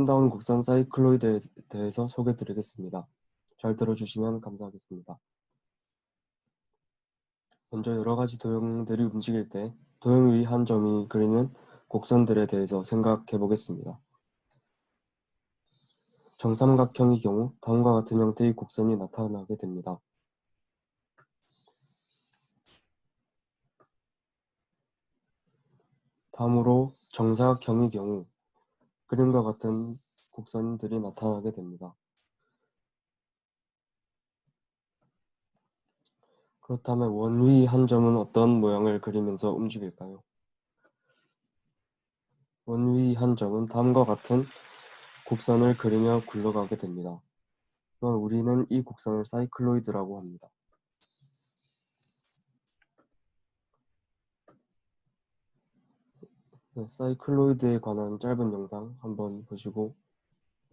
아름다운 곡선 사이클로이드에 대해서 소개드리겠습니다. 잘 들어주시면 감사하겠습니다. 먼저 여러 가지 도형들이 움직일 때 도형 위 한 점이 그리는 곡선들에 대해서 생각해 보겠습니다. 정삼각형의 경우 다음과 같은 형태의 곡선이 나타나게 됩니다. 다음으로 정사각형의 경우 그림과 같은 곡선들이 나타나게 됩니다. 그렇다면 원 위 한 점은 어떤 모양을 그리면서 움직일까요? 원 위 한 점은 다음과 같은 곡선을 그리며 굴러가게 됩니다. 또한 우리는 이 곡선을 사이클로이드라고 합니다. 네, 사이클로이드에 관한 짧은 영상 한번 보시고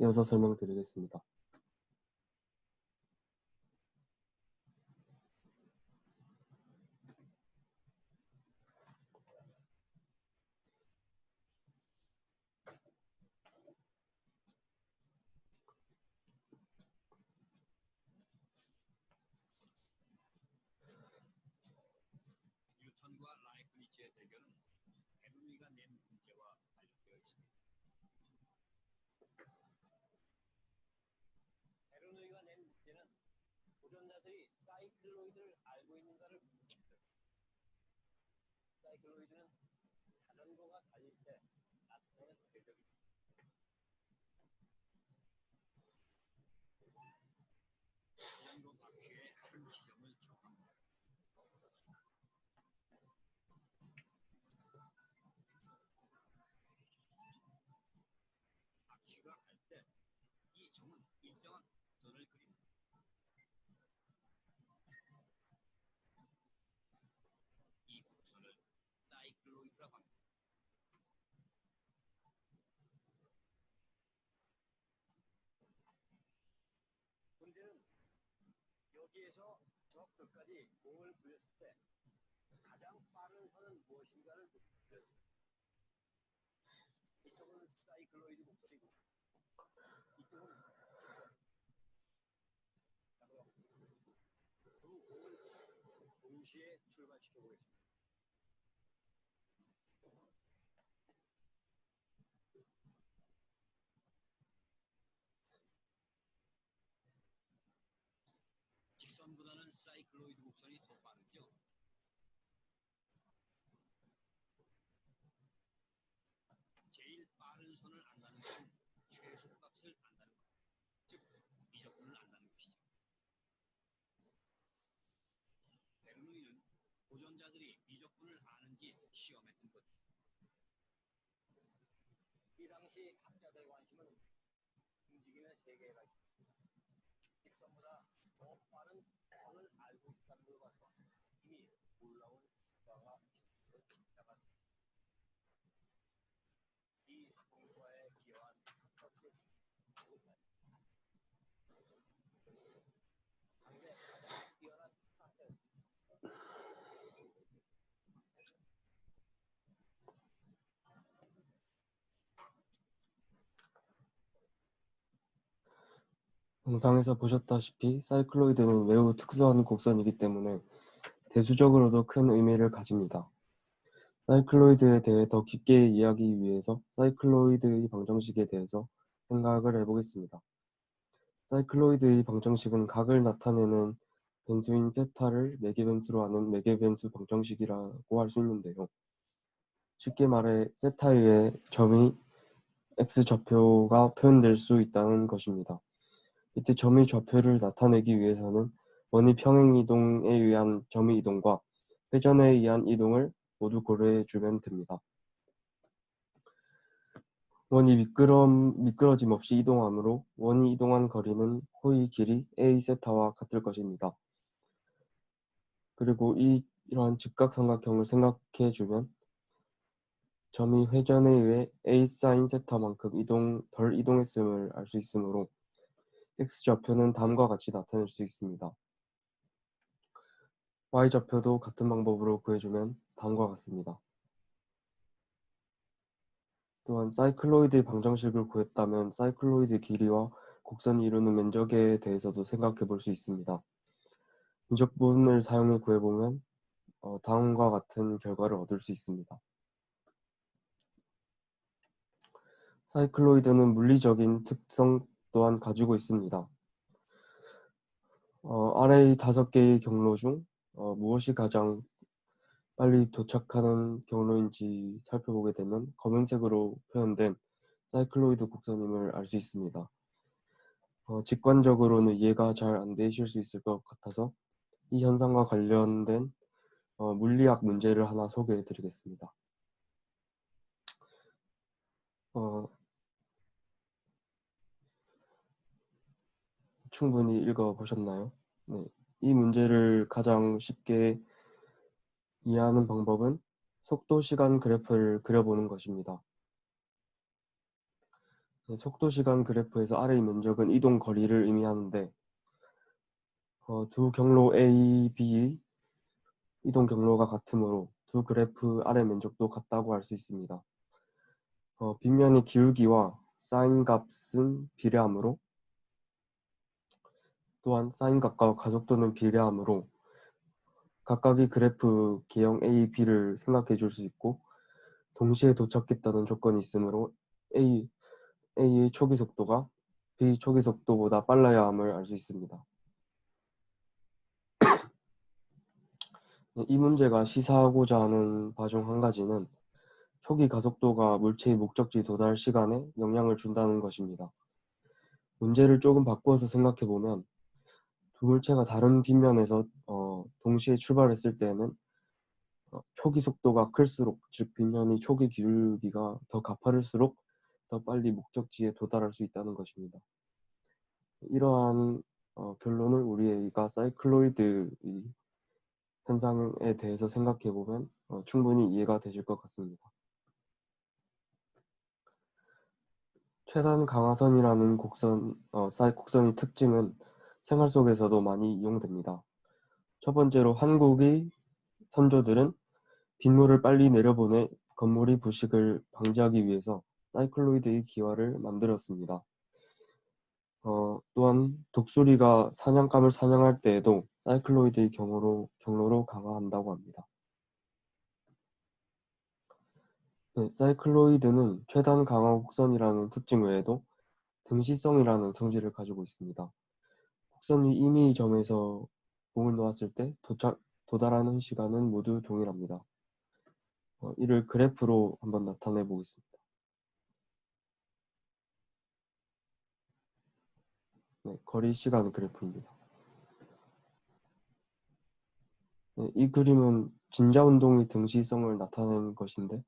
이어서 설명드리겠습니다. 뉴턴과 라이프니츠의 대결은 베르노이가 낸 문제와 관련되어 있습니다. 베르노이가 낸 문제는 도전자들이 사이클로이드를 알고 있는가를 묻습니다. 사이클로이드는 자전거가 달릴 때 나타나는 궤적입니다. 자전거 바퀴의 한 지점을 정합니다. 바퀴가 갈 때 이 점은 일정한 곡선을 그립니다. 이 곡선을 사이클로이드라고 합니다. 문제는 여기에서 저 끝까지 공을 굴렸을 때 가장 빠른 선은 무엇인가를 묻습니다. 이쪽은 사이클로이드 곡선이고 이쪽은 직선. 두 공을 동시에 출발시켜 보겠습니다. 직선보다는 사이클로이드 곡선이 더 빠르죠. 제일 빠른 선을 안다는 것은 최소값을 안다는 것, 즉 미적분을 안다는 것이죠. 베르노이는 도전자들이 미적분을 아는지 시험했던 거죠. 이 당시 학자들의 관심은 움직임의 세계가 있습니다. 직선보다 더 빠른 선을 알고 있다는 걸 봐서 이미 놀라운 결과가 있었다가 이 성과에 기여한 첫 번째 당대 가장 뛰어난 학자였습니다. 영상에서 보셨다시피 사이클로이드는 매우 특수한 곡선이기 때문에 대수적으로도 큰 의미를 가집니다. 사이클로이드에 대해 더 깊게 이해하기 위해서 사이클로이드의 방정식에 대해서 생각을 해보겠습니다. 사이클로이드의 방정식은 각을 나타내는 변수인 세타를 매개변수로 하는 매개변수 방정식이라고 할 수 있는데요. 쉽게 말해 세타의 점이 x좌표가 표현될 수 있다는 것입니다. 이때 점의 좌표를 나타내기 위해서는 원의 평행이동에 의한 점의 이동과 회전에 의한 이동을 모두 고려해주면 됩니다. 원이 미끄러짐 없이 이동하므로 원이 이동한 거리는 호의 길이 a 세타와 같을 것입니다. 그리고 이러한 직각삼각형을 생각해주면 점이 회전에 의해 a 사인 세타만큼 덜 이동했음을 알 수 있으므로 x좌표는 다음과 같이 나타낼 수 있습니다. y좌표도 같은 방법으로 구해주면 다음과 같습니다. 또한 사이클로이드의 방정식을 구했다면 사이클로이드 길이와 곡선이 이루는 면적에 대해서도 생각해 볼 수 있습니다. 인적분을 사용해 구해보면 다음과 같은 결과를 얻을 수 있습니다. 사이클로이드는 물리적인 특성 또한 가지고 있습니다. 아래의 5개의 경로 중 무엇이 가장 빨리 도착하는 경로인지 살펴보게 되면 검은색으로 표현된 사이클로이드 곡선임을 알 수 있습니다. 직관적으로는 이해가 잘 안 되실 수 있을 것 같아서 이 현상과 관련된 물리학 문제를 하나 소개해 드리겠습니다. 충분히 읽어보셨나요? 네. 이 문제를 가장 쉽게 이해하는 방법은 속도 시간 그래프를 그려보는 것입니다. 네, 속도 시간 그래프에서 아래의 면적은 이동 거리를 의미하는데 두 경로 A, B의 이동 경로가 같으므로 두 그래프 아래 면적도 같다고 할 수 있습니다. 빗면의 기울기와 사인 값은 비례하므로 또한 사인 값과 가속도는 비례하므로 각각의 그래프 개형 A, B를 생각해 줄 수 있고 동시에 도착했다는 조건이 있으므로 A의 초기 속도가 B 초기 속도보다 빨라야 함을 알 수 있습니다. 이 문제가 시사하고자 하는 바 중 한 가지는 초기 가속도가 물체의 목적지 도달 시간에 영향을 준다는 것입니다. 문제를 조금 바꾸어서 생각해보면 두 물체가 다른 빗면에서 동시에 출발했을 때에는 초기 속도가 클수록, 즉 빗면의 초기 기울기가 더 가파를수록 더 빨리 목적지에 도달할 수 있다는 것입니다. 이러한 결론을 우리가 사이클로이드 현상에 대해서 생각해보면 충분히 이해가 되실 것 같습니다. 최단 강화선이라는 곡선의 특징은 생활 속에서도 많이 이용됩니다. 첫 번째로 한국의 선조들은 빗물을 빨리 내려보내 건물의 부식을 방지하기 위해서 사이클로이드의 기와를 만들었습니다. 또한 독수리가 사냥감을 사냥할 때에도 사이클로이드의 경로로 강화한다고 합니다. 네, 사이클로이드는 최단 강화 곡선이라는 특징 외에도 등시성이라는 성질을 가지고 있습니다. 곡선이 임의 점에서 공을 놓았을 때 도달하는 시간은 모두 동일합니다. 이를 그래프로 한번 나타내 보겠습니다. 네, 거리 시간 그래프입니다. 네, 이 그림은 진자운동의 등시성을 나타내는 것인데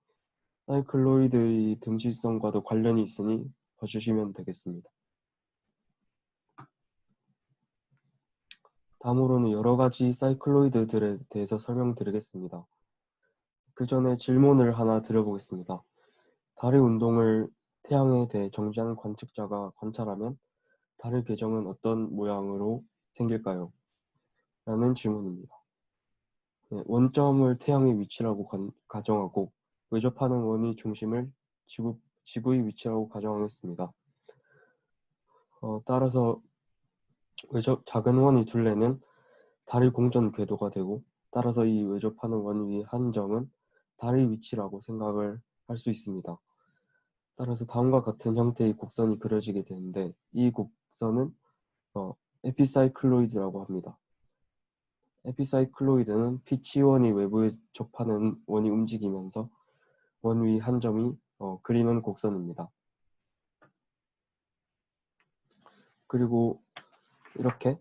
사이클로이드의 등시성과도 관련이 있으니 봐주시면 되겠습니다. 다음으로는 여러 가지 사이클로이드들에 대해서 설명드리겠습니다. 그 전에 질문을 하나 드려보겠습니다. 달의 운동을 태양에 대해 정지한 관측자가 관찰하면 달의 궤적은 어떤 모양으로 생길까요? 라는 질문입니다. 네, 원점을 태양의 위치라고 가정하고 외접하는 원의 중심을 지구의 위치라고 가정하겠습니다. 따라서 작은 원의 둘레는 달의 공전 궤도가 되고 따라서 이 외접하는 원 위의 한 점은 달의 위치라고 생각을 할 수 있습니다. 따라서 다음과 같은 형태의 곡선이 그려지게 되는데 이 곡선은 에피사이클로이드라고 합니다. 에피사이클로이드는 피치 원이 외부에 접하는 원이 움직이면서 원 위 한 점이 그리는 곡선입니다. 그리고 이렇게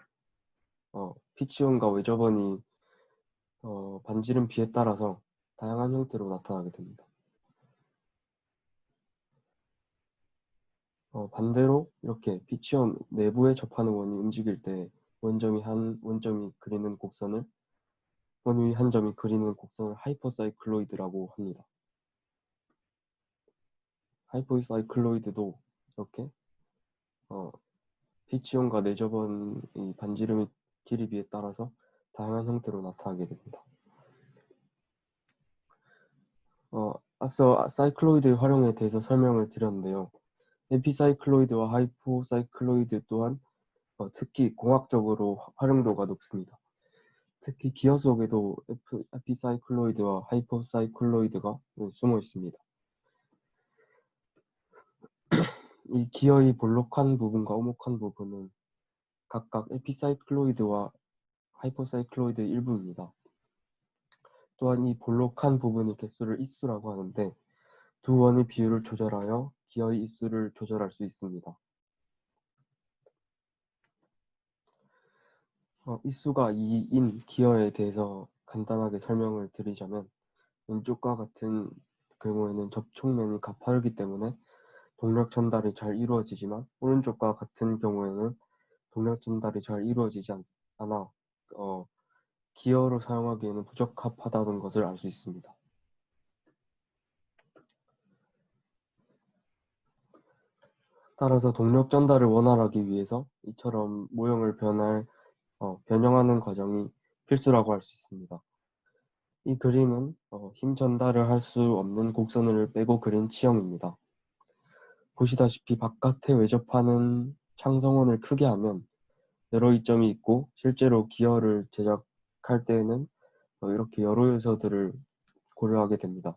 피치원과 외접원이 반지름 비에 따라서 다양한 형태로 나타나게 됩니다. 반대로 이렇게 피치원 내부에 접하는 원이 움직일 때 원점이 그리는 곡선을 원 위 한 점이 그리는 곡선을 하이퍼사이클로이드라고 합니다. 하이퍼사이클로이드도 이렇게 피치온과 내접원의 반지름의 길이 비에 따라서 다양한 형태로 나타나게 됩니다. 앞서 사이클로이드의 활용에 대해서 설명을 드렸는데요. 에피사이클로이드와 하이포사이클로이드 또한 특히 공학적으로 활용도가 높습니다. 특히 기어 속에도 에피사이클로이드와 하이포사이클로이드가 숨어 있습니다. 이 기어의 볼록한 부분과 오목한 부분은 각각 에피사이클로이드와 하이포사이클로이드의 일부입니다. 또한 이 볼록한 부분의 개수를 입수라고 하는데 두 원의 비율을 조절하여 기어의 입수를 조절할 수 있습니다. 입수가 2인 기어에 대해서 간단하게 설명을 드리자면 왼쪽과 같은 경우에는 접촉면이 가파르기 때문에 동력 전달이 잘 이루어지지만 오른쪽과 같은 경우에는 동력 전달이 잘 이루어지지 않아 기어로 사용하기에는 부적합하다는 것을 알 수 있습니다. 따라서 동력 전달을 원활하기 위해서 이처럼 모형을 변형하는 과정이 필수라고 할 수 있습니다. 이 그림은 힘 전달을 할 수 없는 곡선을 빼고 그린 치형입니다. 보시다시피 바깥에 외접하는 창성원을 크게 하면 여러 이점이 있고 실제로 기어를 제작할 때에는 이렇게 여러 요소들을 고려하게 됩니다.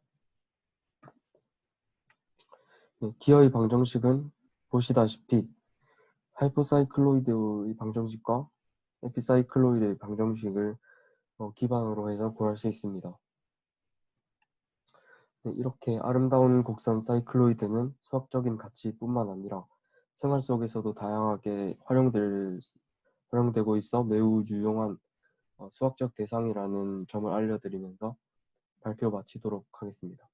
기어의 방정식은 보시다시피 하이포사이클로이드의 방정식과 에피사이클로이드의 방정식을 기반으로 해서 구할 수 있습니다. 이렇게 아름다운 곡선 사이클로이드는 수학적인 가치뿐만 아니라 생활 속에서도 다양하게 활용되고 있어 매우 유용한 수학적 대상이라는 점을 알려드리면서 발표 마치도록 하겠습니다.